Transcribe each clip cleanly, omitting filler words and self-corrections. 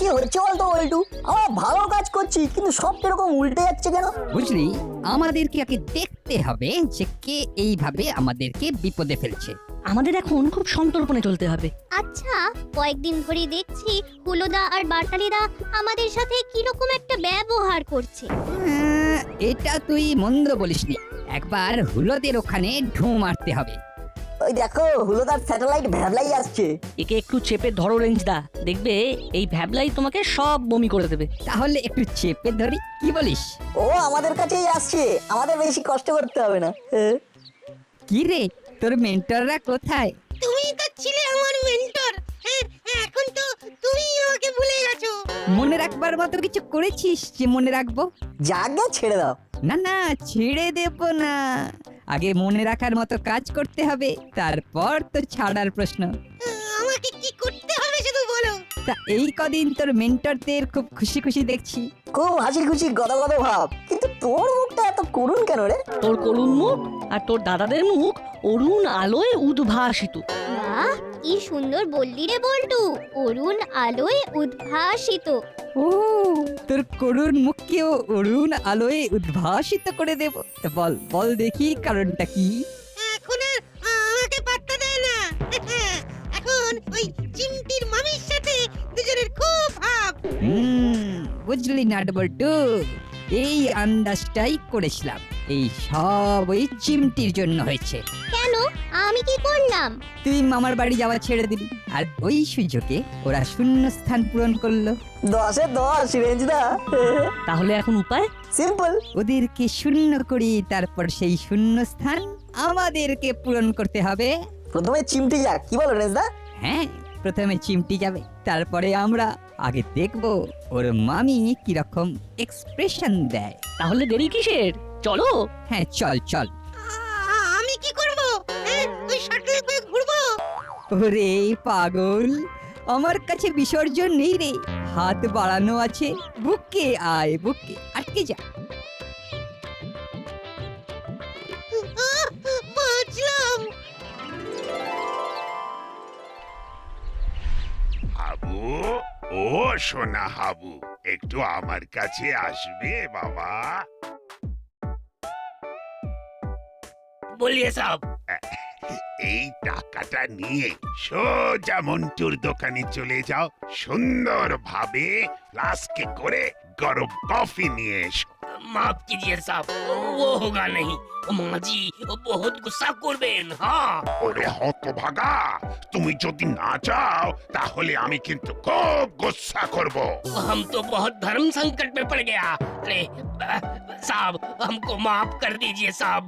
কি হচ্ছে বলতো বল্টু? আমরা ভালো কাজ করছি কিন্তু সব এরকম উল্টে যাচ্ছে কেন? বুঝলি, আমাদেরকে আগে দেখতে হবে যে কে এইভাবে আমাদেরকে বিপদে ফেলছে। আমাদের এখন খুব সন্তর্পণে চলতে হবে। আচ্ছা, কয়েকদিন ধরে দেখছি হুলোদা আর বাটালিদা আমাদের সাথে কিরকম একটা ব্যবহার করছে। এটা তুই মন্দ বলিসনি। একবার হুলোদের ওখানে ঢু মারতে হবে। ওই দেখো হুলোদার স্যাটেলাইট ভ্যাবলাই আসছে। একে একটু চেপে ধরো রেঞ্জদা, দেখবে এই ভ্যাবলাই তোমাকে সব বমি করে দেবে। তাহলে একটু চেপে ধরি, কি বলিস? ও আমাদের কাছেই আসছে, আমাদের বেশি কষ্ট করতে হবে না। কি রে, তোর মেন্টররা কোথায়? তুমি তো ছিলে আমার মেন্টর, এখন তো তুমি আমাকে ভুলে গেছো। মনে রাখবার মতো কিছু করেছিস যে মনে রাখবো? যাকে ছেড়ে দাও। না না, ছেড়ে দেব না। আগে মনে রাখার মতো কাজ করতে হবে, তারপর তো ছাড়ার প্রশ্ন। আমাকে কি করতে হবে শুধু বলো। তা এই কদিন তোর মেন্টরদের খুব খুশি খুশি দেখছি। খুব হাসি খুশি গদ গদ ভাব, কিন্তু তোর মুখটা এত করুণ কেন রে? তোর করুণ মুখ আর তোর দাদাদের মুখ অরুণ আলোয় উদ্ভাসিত। বাহ, কি সুন্দর বললি রে বল্টু, অরুণ আলোয় উদ্ভাসিত। ও, তোর করুণ মুখকেও অরুণ আলোয় উদ্ভাসিত করে দেব। তা বল বল দেখি কারণটা কি? এখন আর আমাকে পাত্তা দেয় না। এখন ওই চিমটির মামির সাথে দুজনের খুব ভাব। বুঝলি না বল্টু, এই আন্দাজটাই করেছিলাম। এই সব ওই চিমটির জন্য হয়েছে। কেন, আমি কি করলাম? তুই মামার বাড়ি যাওয়া ছেড়ে দিবি, আর ওই সুযোগে ওরা শূন্য স্থান পূরণ করলো। 10-এ 10 রেঞ্জদা। তাহলে এখন উপায়? সিম্পল। ওদেরকে শূন্য করি, তারপর সেই শূন্য স্থান আমাদেরকে পূরণ করতে হবে। প্রথমে চিমটি যাক, কি বলো রেঞ্জদা? হ্যাঁ, প্রথমে চিমটি যাবে, তারপরে আমরা। আগে দেখবো ওর মামি কিরকম এক্সপ্রেশন দেয়। তাহলে দেরি কিসের, চলো। হ্যাঁ চল চল। আমি কি করব? ওই শাটল করে ঘুরবো? ওরে পাগল, আমার কাছে বিসর্জন নেই রে, হাত বাড়ানো আছে। বুকে আয়, বুকে আটকে যা। বাঁচলাম। হাবু, ও সোনা হাবু, একটু আমার কাছে আসবে বাবা? बोलिए साहब। এই টাকাটা নিয়ে সোজা মন্টুর দোকানে চলে যাও, সুন্দরভাবে ফ্লাস্কে করে গরম কফি নিয়ে এসো। माफ कीजिए साहब, वो होगा नहीं। माँ जी बहुत गुस्सा করবেন। हाँ, ওরে হতভাগা, তুমি যদি না যাও তাহলে আমি কিন্তু খুব গুসা করব। हम तो बहुत धर्म संकट में पड़ गया। अरे साहब, हमको माफ कर दीजिए साहब।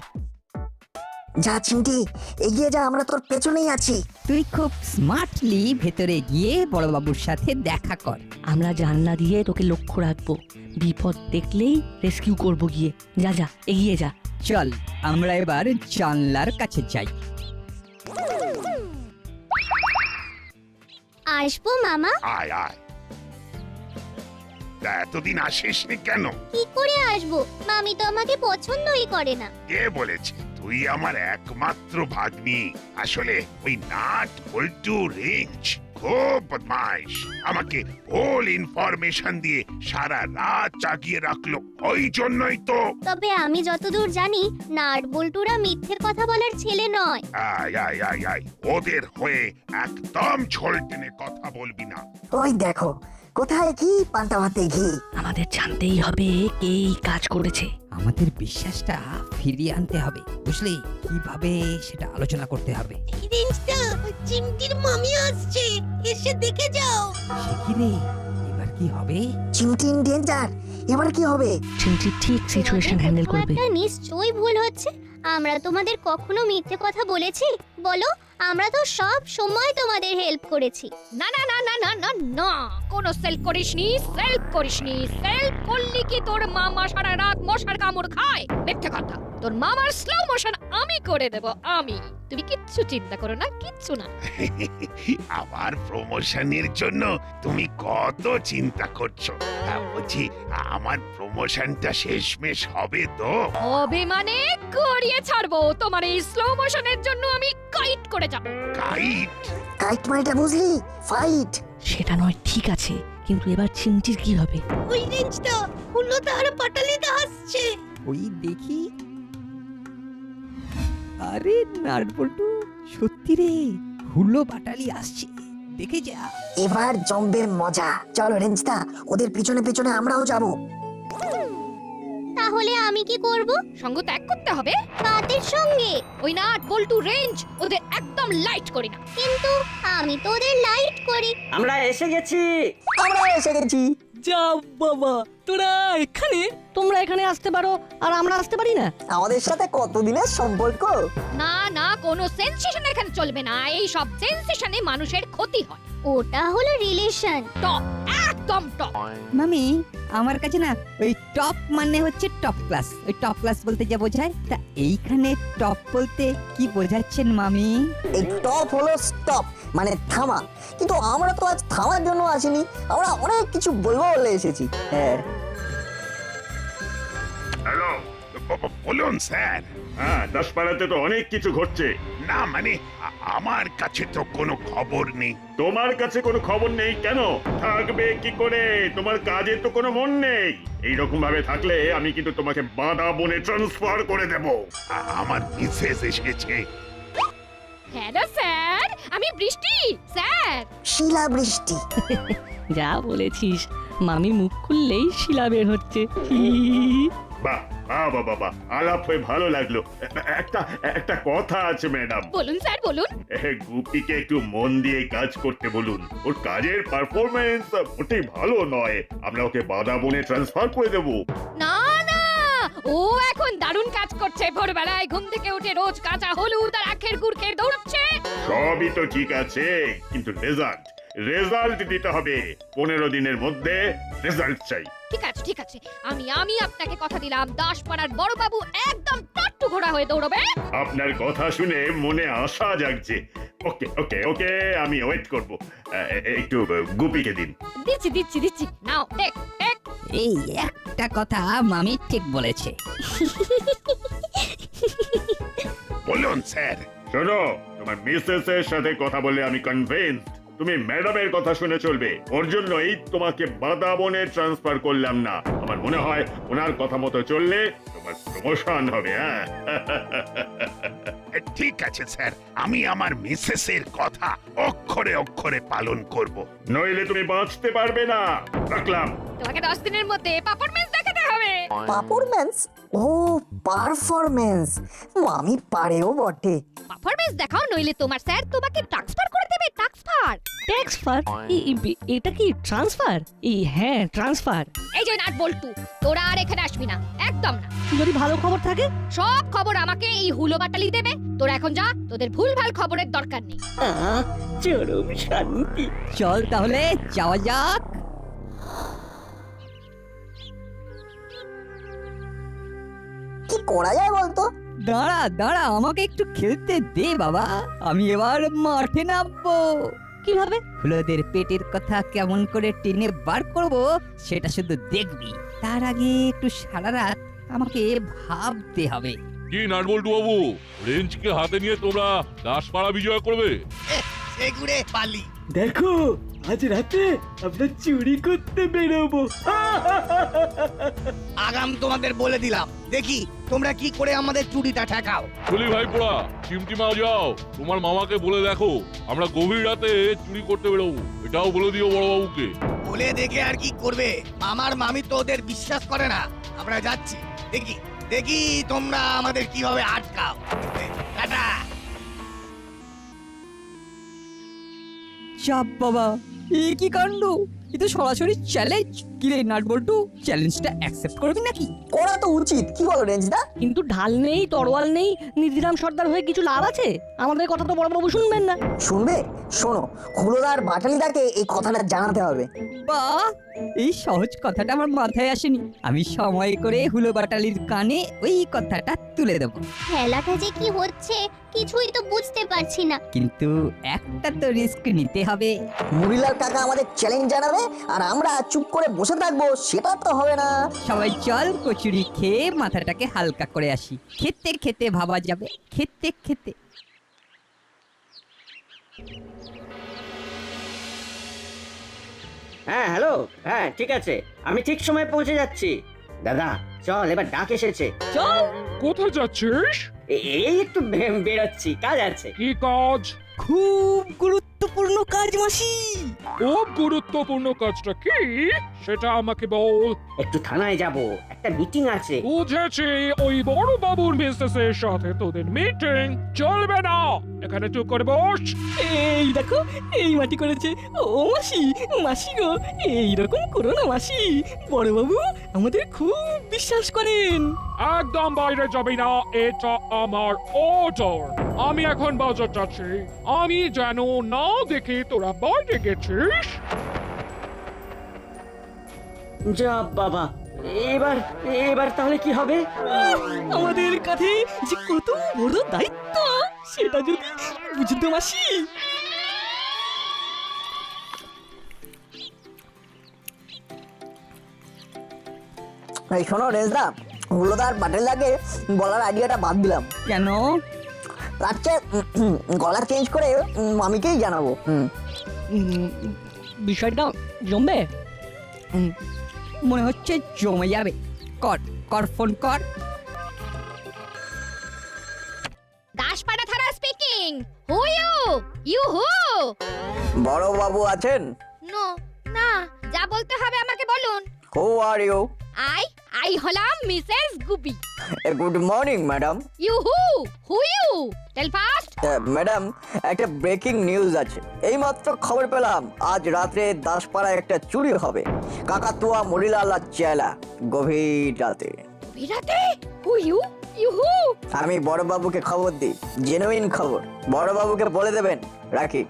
যা চিমটি, এগিয়ে যা, আমরা তোর পেছনেই আছি। তুই খুব স্মার্টলি ভেতরে গিয়ে বড়বাবুর সাথে দেখা কর। আমরা জানলা দিয়ে তোকে লক্ষ্য রাখবো, বিপদ দেখলেই রেস্কিউ করব গিয়ে। যা যা, এগিয়ে যা। চল আমরা এবার জানলার কাছে যাই। আসবো মামা? আয় আয়। তা এতদিন আসিসনি কেন? কি করে আসবো, মামি তো আমাকে পছন্দই করে না। কে বলেছে? তুই আমার একমাত্র ভাগ্নি। আসলে ওই নাট বল্টু রেঞ্জ খুব বদমাইশ, আমাকে ভুল ইনফরমেশন দিয়ে সারা রাত জাগিয়ে রাখলো। ওই জন্যই তো। তবে আমি যতদূর জানি, নাট বল্টুরা মিথ্যে কথা বলার ছেলে নয়। আয় আয় আয় আয়, ওদের হয়ে একদম ছোল টেনে কথা বলবি না। ওই দেখো, কোথায় কি পান্তা ভাতে ঘি। আমাদের জানতেই হবে কে এই কাজ করেছে। আমাদের বিশ্বাসটা ফিরিয়ে আনতে হবে, বুঝলি? কিভাবে সেটা আলোচনা করতে হবে। এই রেঞ্জটা, ওই চিমটির মামি আসছে, এসে দেখে যাও। সে কি রে, এবার কি হবে? চিমটি ইন ডেঞ্জার, এবার কি হবে? চিমটি ঠিক সিচুয়েশন হ্যান্ডেল করবে। একটা নিশ্চয়ই ভুল হচ্ছে। আমরা তোমাদের কখনো মিথ্যে কথা বলেছি? বলো, আমরা তো সব সময় তোমাদের হেল্প করেছি। না না না না না না না, কোনো সেলফ করিসনি, সেলফ করলি কি তোর মামা সারা রাত মশার কামড় খায়? মিথ্যে কথা। তোর মামার স্লো মোশন আমি করে দেব, আমি। তুমি কিচ্ছু চিন্তা করো না, কিচ্ছু না। আমার প্রমোশনের জন্য তুমি কত চিন্তা করছো। বলছি, আমার প্রমোশনটা শেষমেশ হবে তো? হবে মানে করিয়ে ছাড়বো। তোমার এই স্লো মোশনের জন্য আমি কাইট করে যাব। কাইট? কাইট মাইটা বুঝলি? ফাইট। সেটা নয়, ঠিক আছে, কিন্তু এবার চিমটির কি হবে? ওই রেঞ্জটা হুলোদার পাটালিতে আসছে। ওই দেখি। আরে নাটবল্টু, সত্যি রে, হুলো বাটালি আসছে, দেখে যা। এবার জম্বের মজা। চলো রেঞ্জদা, ওদের পিছনে পিছনে আমরাও যাব। তাহলে আমি কি করব? সঙ্গ ত্যাগ করতে হবে। কাদের সঙ্গে? ওই নাট বল্টু রেঞ্জ ওদের একদম লাইট করি না। কিন্তু আমি তো ওদের লাইট করি। আমরা এসে গেছি। যা বাবা, তোরা এখানে? তোমরা এখানে আসতে পারো আর আমরা আসতে পারি না? আমাদের সাথে কতদিনের সম্পর্ক। না না, কোনো সেন্সেশন এখানে চলবে না। এই সব সেন্সেশনে মানুষের ক্ষতি হয়। ওটা হলো রিলেশন। টপ, একদম টপ। মামি, আমার কাছে না ওই টপ মানে হচ্ছে টপ ক্লাস। ওই টপ ক্লাস বলতে যা বোঝায়, তা এইখানে টপ বলতে কি বোঝাচ্ছেন মামি? এই টপ হলো স্টপ, মানে থামা। কিন্তু আমরা তো আজ থামার জন্য আসিনি, আমরা অনেক কিছু বলবো বলে এসেছি। হ্যাঁ, হ্যালো, বলুন স্যার। হ্যাঁ, দাসপাড়াতে তো অনেক কিছু ঘটছে। না মানে আমার কাছে তো কোনো খবর নেই। তোমার কাছে কোনো খবর নেই কেন? থাকবে কি করে? তোমার কাজে তো কোনো মন নেই। এইরকম ভাবে থাকলে আমি কিন্তু তোমাকে বাঁধা বনে ট্রান্সফার করে দেব। আমার মিসেস এসেছে। হ্যালো স্যার, আমি বৃষ্টি স্যার। শিলা বৃষ্টি। যা বলেছিস, মামি মুখ খুললেই শিলা বের হচ্ছে। বাহ বাহ বাহ বাহ, আলাপ হয়ে ভালো লাগলো। একটা কথা আছে ম্যাডাম। বলুন স্যার, বলুন। গুপিকে একটু মন দিয়ে কাজ করতে বলুন। ওর কাজের পারফরমেন্স মোটেই ভালো নয়। আমরা ওকে বাঁধা বনে ট্রান্সফার করে দেব। না না, ও এখন দারুণ কাজ করছে। ভোরবেলায় ঘুম থেকে উঠে রোজ কাঁচা হলুদ আর আখের গুড় খেয়ে দৌড়চ্ছে। সবই তো ঠিক আছে, কিন্তু রেজাল্ট দিতে হবে। 15 দিনের মধ্যে রেজাল্ট চাই। ঠিক আছে ঠিক আছে, আমি আপনাকে কথা দিলাম, দাসপাড়ার বড় বাবু একদম টাট্টু ঘোড়া হয়ে দৌড়বে। আপনার কথা শুনে মনে আশা জাগছে। ওকে ওকে ওকে, আমি ওয়েট করব। একটু গুপিকে দিন। দিচ্ছি দিচ্ছি দিচ্ছি, নাও টেক টেক। এই একটা কথা মামি ঠিক বলেছে। বলুন স্যার। শোনো, তোমার মিসেস এর সাথে কথা বলে আমি কনভিন্সড। তুমি ম্যাডামের কথা শুনে চলবে। ওর জন্যই তোমাকে বাঁধা বনে ট্রান্সফার করলাম না। আমার মনে হয় ওনার কথা মতো চললে তোমার প্রমোশন হবে। হ্যাঁ, ঠিক আছে স্যার, আমি আমার মিসেসের কথা অক্ষরে অক্ষরে পালন করব। নইলে তুমি বাঁচতে পারবে না। রাখলাম। তোমাকে 10 দিনের মধ্যে পারফরম্যান্স দেখাতে হবে। পারফরম্যান্স? ও পারফরম্যান্স, মামি পারেও বটে। পারফরম্যান্স দেখাও, নইলে তোমার স্যার তোমাকে ট্রান্সফার করে দেবে। ট্রান্সফার। ট্রান্সফার? এটা কি ট্রান্সফার? হ্যাঁ, ট্রান্সফার। এই যে নাট বল্টু, তোরা আর এখানে আসবি না, একদম না। যদি ভালো খবর থাকে? সব খবর আমাকে এই হুলো বাটালি দেবে। তোরা এখন যা, তোদের ভুলভাল খবরের দরকার নেই। চরম শান্তি। চল তাহলে যাওয়া যাক। কি করা যায় বলতো? দাঁড়া দাঁড়া, আমাকে একটু খেলতে দে বাবা। আমি এবার মাঠে নামবো। কিভাবে? হুলোদের পেটের কথা কেমন করে টেনে বার করব সেটা শুধু দেখবি। তার আগে একটু সারা রাত আমাকে ভাবতে হবে। কি নাটবল্টু বাবু, রেঞ্জকে হাতে নিয়ে তোমরা দাসপাড়া বিজয় করবে? সেগুড়ে পালি। দেখো, আজ রাতে আমরা চুরি করতে বেরোবো। আগাম তোমাদের বলে দিলাম, দেখি তোমরা কি করে আমাদের চুরিটা ঠেকাও। চলি ভাই পোড়া, চিমটিমা যাও, তোমার মামাকে বলে দেখো আমরা গভীর রাতে চুরি করতে বেরোবো। এটাও বলে দিও বড় বাবুকে। বলে দেখে আর কি করবে? আমার মামি তো ওদের বিশ্বাস করে না। আমরা যাচ্ছি, দেখি দেখি তোমরা আমাদের কিভাবে আটকাও। টাটা। চাপ বাবা, এ কি কাণ্ড! এ তো সরাসরি চ্যালেঞ্জ। কি রে নাটবল্টু, চ্যালেঞ্জটা অ্যাকসেপ্ট করবি নাকি? করা তো উচিত, কি বলো রেঞ্জদা? কিন্তু ঢাল নেই, তরোয়াল নেই, নিধিরাম সর্দার হয়ে কিছু লাভ আছে? আমাদের কথা তো বড়বাবু শুনবেন না। শুনবে? শোনো, হুলোদার বাটালিদাকে এই কথাটা জানাতে হবে। বাহ, এই সহজ কথাটা আমার মাথায় আসেনি। আমি সময় করে হুলো বাটালির কানে ওই কথাটা তুলে দেব। খেলাটা যে কি হচ্ছে কিছুই তো বুঝতে পারছি না। কিন্তু একটা তো রিস্ক নিতে হবে। মুড়িলাল কাকা আমাদের চ্যালেঞ্জ জানাবে আর আমরা চুপ করে বসে থাকবো, সেটা তো হবে না। সবাই চল কচুরি খেয়ে মাথাটাকে হালকা করে আসি। খেতে খেতে ভাবা যাবে, খেতে খেতে। হ্যাঁ হ্যালো, হ্যাঁ ঠিক আছে, আমি ঠিক সময় পৌঁছে যাচ্ছি। দাদা চল, এবার ডাক এসেছে। চল। কোথায় যাচ্ছিস? এই একটু বেরোচ্ছি, কাজ আছে। কি কাজ? খুব গুরুত্বপূর্ণ কাজ মাসি। খুব গুরুত্বপূর্ণ কাজটা কি সেটা আমাকে বল। একটু থানায় যাব, একটা মিটিং আছে। বুঝেছি, ওই বড় বাবুর মিসেস এর সাথে তোদের মিটিং চলবে না। এখানে চুপ করে বস। এই দেখো, এই মাটি করেছে। ও মাসি, মাসি গো, এইরকম করো না মাসি। বড়বাবু আমাদের খুব বিশ্বাস করেন। একদম বাইরে যাবি না, এটা আমার অর্ডার। আমি এখন বাজার যাচ্ছি, আমি যেন না দেখে তোরা বাইরে গেছিস। যা বাবা, এবার এবার তাহলে কি হবে? আমাদের কাঁধে যে কত বড় দায়িত্ব, সেটা যদি বুঝতো মাসি। এই শোনো রেজদা, হুলোদার পাটেলদাকে বলার আইডিয়াটা বাদ দিলাম। কেন? আচ্ছা, গলা চেঞ্জ করে মামিকেই জানাবো। বিষয়টা জমবে। মনে হচ্ছে জমে যাবে। কর কর, ফোন কর। দাসপাড়া থানা স্পিকিং। হু ইউ হু? বড় বাবু আছেন? নো, না, যা বলতে হবে আমাকে বলুন। Who are you? আই হলাম মিসেস গুবি। Good morning madam. You who you? Tell fast. Madam, একটা ব্রেকিং নিউজ আছে। এইমাত্র খবর পেলাম আজ রাত্রে দাসপাড়ায় একটা চুরি হবে। কাকাতুয়া মরিলাল আর চেলা, গভীর রাতে। বিরাতে? Who you who? আমি বড়বাবুকে খবর দিই, জেনুইন খবর। বড়বাবুকে বলে দেবেন। রাখি।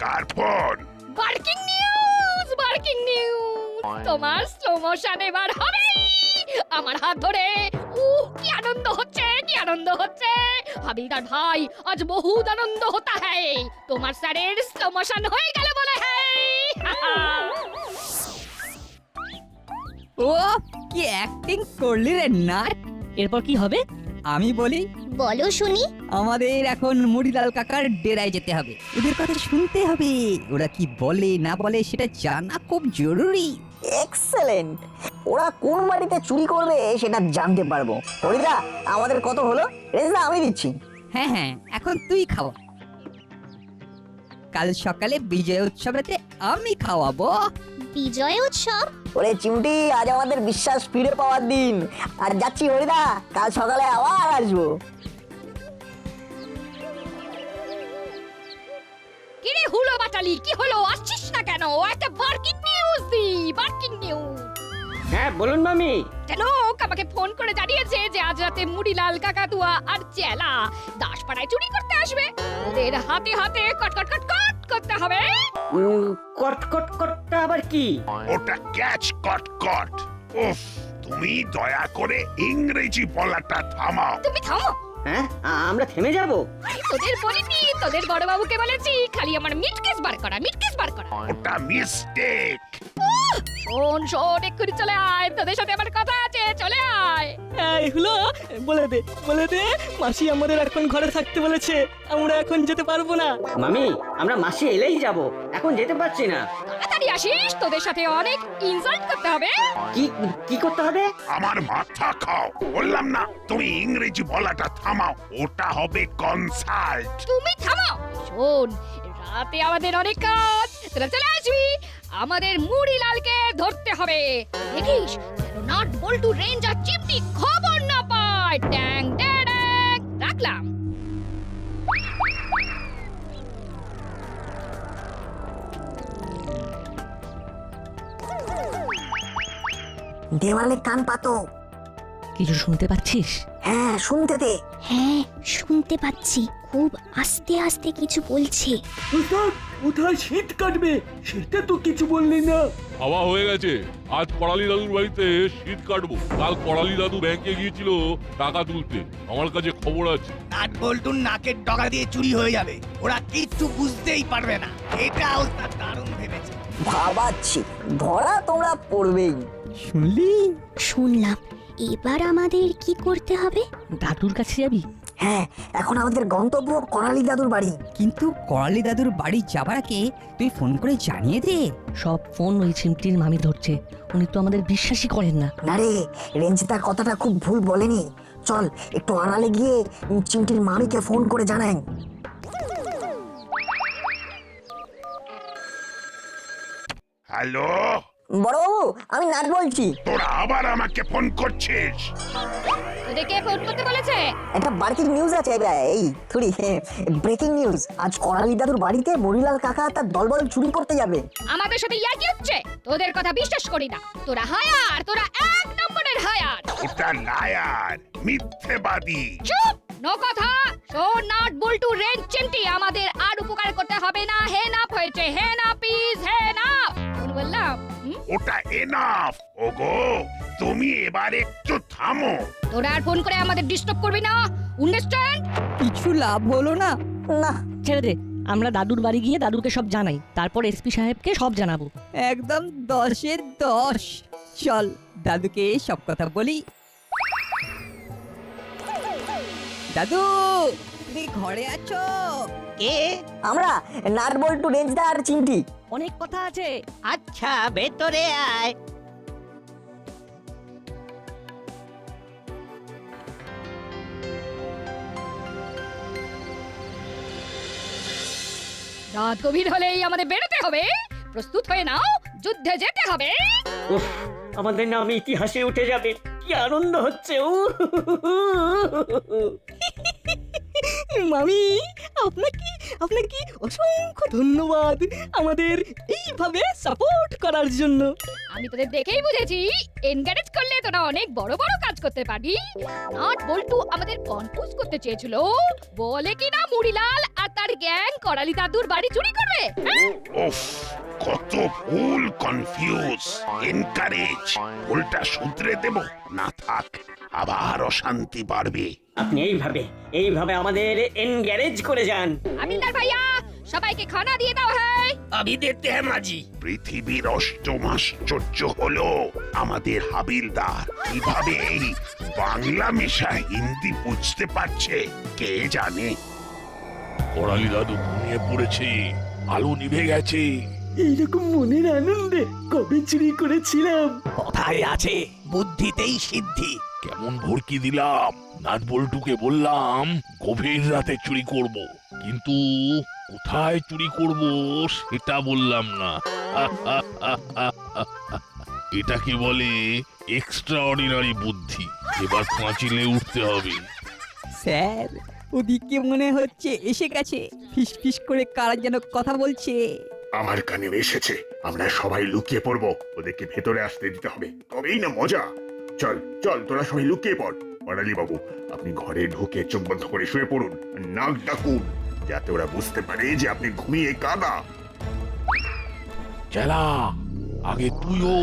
কার phone? Barking news, barking news. তোমার স্লো মোশন এবার হবে আমার হাত ধরে। কি আনন্দ হচ্ছে, কি আনন্দ হচ্ছে। হাবিলদার ভাই, আজ বহুত আনন্দ হতা হ্যায়। তোমার স্যারের স্লো মোশন হয়ে গেল বলে হ্যায়। ও কি অ্যাক্টিং করলি রে নাট। এরপর কি হবে? আমি বলি, বলো শুনি। আমাদের এখন মুড়িলাল কাকার ডেরায় যেতে হবে। ওদের কথা শুনতে হবে। ওরা কি বলে না বলে সেটা জানা খুব জরুরি। এক্সেলেন্ট। ওরা কোন বাড়িতে চুরি করবে সেটা জানতে পারবো। হরিদা, আমাদের কত হলো? রেজদা, আমি দিচ্ছি। হ্যাঁ হ্যাঁ, এখন তুই খাওয়া। কাল সকালে বিজয় উৎসবেতে আমি খাওয়াবো। বিজয় উৎসব? ওরে চিমটি, আজ আমাদের বিশ্বাস ফিরে পাওয়ার দিন। আর যাচ্ছি হরিদা, কাল সকালে আবার আসবো। কিরে হুলো বাটালি, কি হলো? আসছিস না কেন? একটা বার্কিং নিউজ দি, বার্কিং নিউজ। হ্যাঁ বলুন মামি। লোক আমাকে ফোন করে জানিয়েছে যে আজ রাতে মুড়িলাল কাকাতুয়া আর চেলা দাসপাড়ায় চুরি করতে আসবে। ওদের হাতে হাতে কট কট কট কট করতে হবে। কট কট কটটা আবার কি? ওটা ক্যাচ কট কট। উফ, তুমি দয়া করে ইংরেজি বলাটা থামাও। তুমি থামো। হ্যাঁ, আমরা থেমে যাব? তোদের বলিনি, তোদের বড় বাবুকে বলেছি খালি আমার মিটকেস বার করা, মিটকেস বার করা। ওটা মিস্টেক। শোন শোন, এক্ষুনি চলে আয়, তোদের সাথে আমার কথা আছে, চলে আয়। এই হলো, বলে দে মাসি আমাদের এখন ঘরে থাকতে বলেছে। আমরা এখন যেতে পারবো না। মামি, আমরা মাসি এলেই যাব, এখন যেতে পারছি না। তাড়াতাড়ি আসিস, তোদের সাথে অনেক ইনসাল্ট করতে হবে। কি কি করতে হবে? আমার মাথা খাও। বললাম না তুমি ইংরেজি বলাটা থামাও। ওটা হবে কনসাল্ট। তুমি থামো। শোন, রাতে আমাদের অনেক কাজ, তোরা চলে আসবি। আমাদের মুড়িলালকে ধরতে হবে। দেখিস যেন নাট বল্টু রেঞ্জ আর চিমটি খবর না পায়। ট্যাং ট্যাং। রাখলাম। দেওয়ালে কান পাতো। কিছু শুনতে পাচ্ছিস? হ্যাঁ, শুনতে দে। হ্যাঁ, শুনতে পাচ্ছি। খুব আস্তে আস্তে কিছু বলছে। ওস্তাদ, কোথায় শীত কাটবে সেটা তো কিছু বললি না। হাওয়া হয়ে গেছে। আজ করালি দাদুর বাড়িতে শীত কাটবো। কাল করালি দাদু ব্যাংকে গিয়েছিল টাকা তুলতে। আমার কাছে খবর আছে নাট বল্টুর নাকের ডগা দিয়ে চুরি হয়ে যাবে। ওরা কিচ্ছু বুঝতেই পারবে না। এটা ওস্তাদ দারুণ ভেবেছে। ভাবাচ্ছি, ধরা তোমরা পড়বেই। শুনলি? শুনলাম। এবার আমাদের কি করতে হবে? দাদুর কাছে যাবি? হ্যাঁ, এখন আমাদের গন্তব্য করালি দাদুর বাড়ি। কিন্তু করালি দাদুর বাড়ি যাবার আগে তুই ফোন করে জানিয়ে দে। সব ফোন ওই চিমটির মামি ধরছে, উনি তো আমাদের বিশ্বাসই করেন না। না রে, রেঞ্জিতা কথাটা খুব ভুল বলেনি। চল একটু আড়ালে গিয়ে চিমটির মামিকে ফোন করে জানাই। হ্যালো, বড়বাবু, আমি নাট বলছি। তোরা আবার আমাকে ফোন করছিস? তোদেরকে ফোন করতে বলেছে? একটা ব্রেকিং নিউজ আছে, এই থুড়ি ব্রেকিং নিউজ। আজ করালি দাদুর বাড়িতে মরিলাল কাকা তার দলবল চুরি করতে যাবে। আমাদের সাথে ইয়ার্কি হচ্ছে? তোদের কথা বিশ্বাস করি না। তোরা হায়ার, তোরা এক নম্বরের হায়ার। ওটা লায়ার, মিথ্যেবাদী। চুপ, নো কথা। শোন নাট বল্টু রেঞ্জ চিমটি, আমাদের আর উপকার করতে হবে না। হে না হয়েছে, হে না পিস, হে না। কোন বললাম? ওটা এনাফ। ওগো, তুমি এবার একটু থামো। তোরা আর ফোন করে আমাদের ডিস্টার্ব করবি না, আন্ডারস্ট্যান্ড? কিছু লাভ হলো না। না, ছেড়ে দে, আমরা দাদুর বাড়ি গিয়ে দাদুকে সব জানাই, তারপর এসপি সাহেবকে সব জানাবো। একদম 10-এর 10। চল দাদুকে সব কথা বলি। দাদু, তুমি ঘরে আছো? কে? আমরা নাট বল্টু, রেঞ্জদা আর চিমটি। অনেক কথা আছে। আচ্ছা, ভেতরে আয়। রাত গভীর হলেই আমাদের বেরোতে হবে। প্রস্তুত হয়ে নাও, যুদ্ধে যেতে হবে। উফ, আমাদের নাম ইতিহাসে উঠে যাবে। কি আনন্দ হচ্ছে! মামি, আপনাকে অসংখ্য ধন্যবাদ আমাদের এইভাবে সাপোর্ট করার জন্য। আমি তোদের দেখেই বুঝেছি, এনকারেজ করলে তোরা অনেক বড় বড় কাজ করতে পারবি। নাট বল্টু আমাদের কনফিউজ করতে চেয়েছিল, বলে কি না মুড়িলাল আর তার গ্যাং করালি দাদুর বাড়ি চুরি করবে। উফ, কত ভুল, কনফিউজ, এনকারেজ। ভুলটা শুধরে দেব না, থাক, আবার অশান্তি বাড়বে। আপনি এইভাবে আমাদের এনগ্যারেজ করে যান। আমিনদার ভাইয়া, সবাইকে খানা দিয়ে দাও। হ্যাঁ, আমি দেখতে হ্যাঁ মাঝি। পৃথিবীর অষ্টম আশ্চর্য হলো আমাদের হাবিলদার। কিভাবে এই বাংলা মেশা হিন্দি বুঝতে পারছে কে জানে। করালি দাদু ঘুমিয়ে পড়েছে, আলো নিভে গেছে। এইরকম মনের আনন্দে কবে চুরি করেছিলাম। কথায় আছে, বুদ্ধিতেই সিদ্ধি। কেমন ভরকি দিলাম। নাট বল্টুকে বললাম গভীর রাতে চুরি করব, কিন্তু কোথায় চুরি করব সেটা বললাম না। এটাকে বলে এক্সট্রা অর্ডিনারি বুদ্ধি। এবার পাঁচিলে উঠতে হবে। স্যার, ওদিকে মনে হচ্ছে এসে গেছে। ফিস ফিস করে কারা যেন কথা বলছে। আমার কানে এসেছে। আমরা সবাই লুকিয়ে পড়বো, ওদেরকে ভেতরে আসতে দিতে হবে, তবেই না মজা। চল চল, তোরা সবাই লুকিয়ে পড়। করালি বাবু, আপনি ঘরে ঢুকে চোখ বন্ধ করে শুয়ে পড়ুন, নাক ডাকুন, যাতে ওরা বুঝতে পারে যে আপনি ঘুমিয়ে কাদা। চেলা, আগে তুইও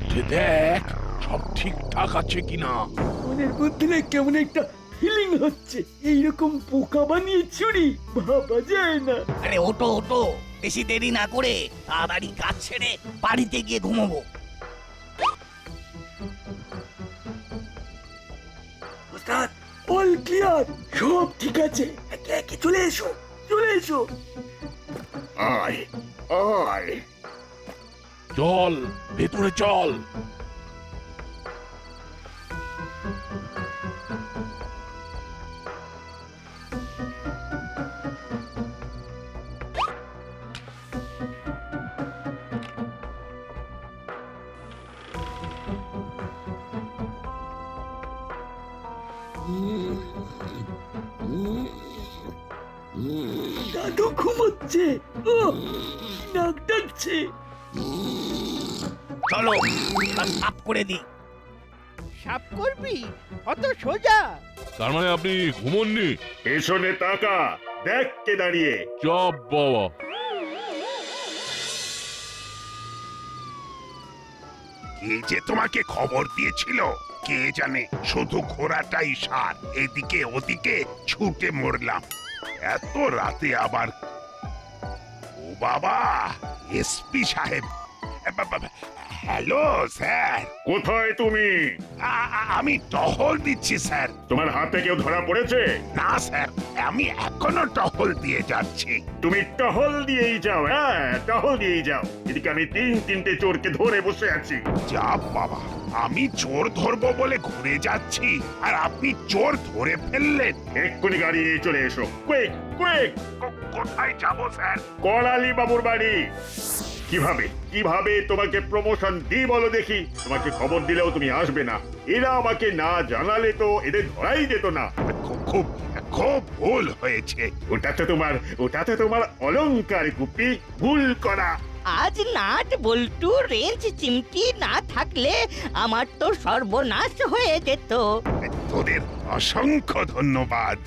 উঠে দেখ সব ঠিকঠাক আছে কিনা। মনের মধ্যে না কেমন একটা ফিলিং হচ্ছে। এইরকম পোকা বানিয়ে চুরি ভাবা যায় না। আরে ওটো, বেশি দেরি না করে তাড়াতাড়ি কাজ ছেড়ে বাড়িতে গিয়ে ঘুমোবো। ওস্তাদ, অল ক্লিয়ার, সব ঠিক আছে। একে একে চলে এসো। আয় আয়, চল ভেতরে চল। দাদু ঘুমোচ্ছে। ও, নাক ডাকছে। চলো এবার সাফ করে দিই। সাপ করবি? অত সোজা? তার মানে আপনি ঘুমননি? পেছনে তাকা, দেখ কে দাঁড়িয়ে। চাপ বাবা। কে যে তোমাকে খবর দিয়েছিল কে জানে, শুধু ঘোড়াটাই সার, এদিকে ওদিকে ছুটে মরলাম। এত রাতে আবার, ও বাবা, এসপি সাহেব, হ্যালো স্যার, কোথায় তুমি? আমি টহল দিচ্ছি স্যার। তোমার হাতে কেউ ধরা পড়েছে? না স্যার, আমি এখনো টহল দিয়ে যাচ্ছি। তুমি টহল দিয়েই যাও, হ্যাঁ টহল দিয়েই যাও। এদিকে আমি তিনটে চোরকে ধরে বসে আছি। যা বাবা, আমি চোর ধরবো বলে ঘুরে যাচ্ছি আর আপনি চোর ধরে ফেললেন। এক্ষুনি গাড়ি নিয়ে চলে এসো, কুইক কুইক। কোথায় যাবো স্যার? করালি বাবুর বাড়ি। কিভাবে তোমাকে প্রমোশন দিই বলো দেখি? তোমাকে খবর দিলেও তুমি আসবে না। এরা আমাকে না জানালে তো এদের ধরাই যেত না। খুব খুব ভুল হয়েছে। ওটাতে তোমার অলংকার গুপি, ভুল করা। আজ নাট বল্টু রেঞ্জ চিমটি না থাকলে আমার তো সর্বনাশ হয়ে যেত। তোদের অসংখ্য ধন্যবাদ।